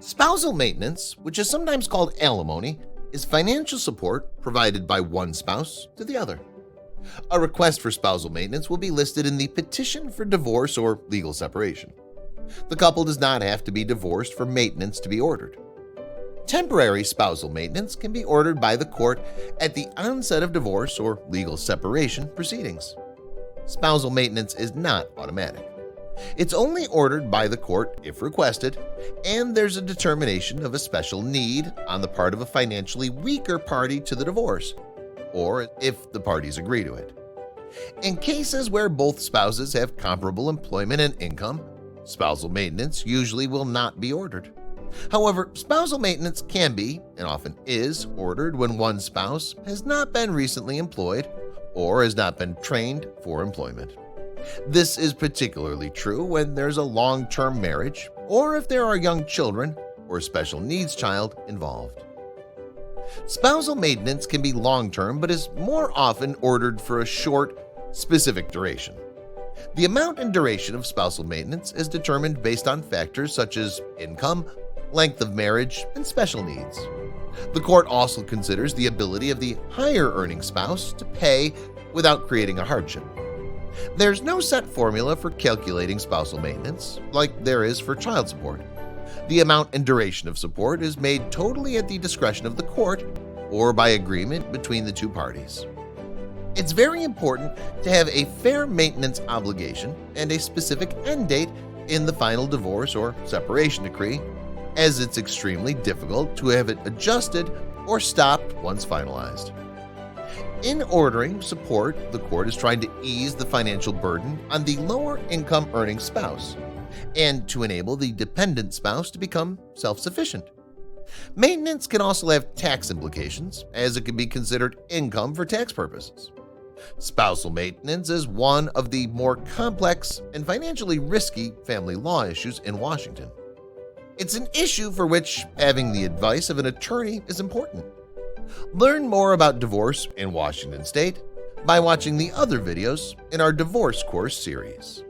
Spousal maintenance, which is sometimes called alimony, is financial support provided by one spouse to the other. A request for spousal maintenance will be listed in the petition for divorce or legal separation. The couple does not have to be divorced for maintenance to be ordered. Temporary spousal maintenance can be ordered by the court at the onset of divorce or legal separation proceedings. Spousal maintenance is not automatic. It's only ordered by the court if requested, and there's a determination of a special need on the part of a financially weaker party to the divorce, or if the parties agree to it. In cases where both spouses have comparable employment and income, spousal maintenance usually will not be ordered. However, spousal maintenance can be, and often is, ordered when one spouse has not been recently employed or has not been trained for employment. This is particularly true when there's a long-term marriage or if there are young children or a special needs child involved. Spousal maintenance can be long-term but is more often ordered for a short, specific duration. The amount and duration of spousal maintenance is determined based on factors such as income, length of marriage, and special needs. The court also considers the ability of the higher-earning spouse to pay without creating a hardship. There's no set formula for calculating spousal maintenance, like there is for child support. The amount and duration of support is made totally at the discretion of the court or by agreement between the two parties. It's very important to have a fair maintenance obligation and a specific end date in the final divorce or separation decree, as it's extremely difficult to have it adjusted or stopped once finalized. In ordering support, the court is trying to ease the financial burden on the lower income earning spouse and to enable the dependent spouse to become self-sufficient. Maintenance can also have tax implications, as it can be considered income for tax purposes. Spousal maintenance is one of the more complex and financially risky family law issues in Washington. It's an issue for which having the advice of an attorney is important. Learn more about divorce in Washington State by watching the other videos in our divorce course series.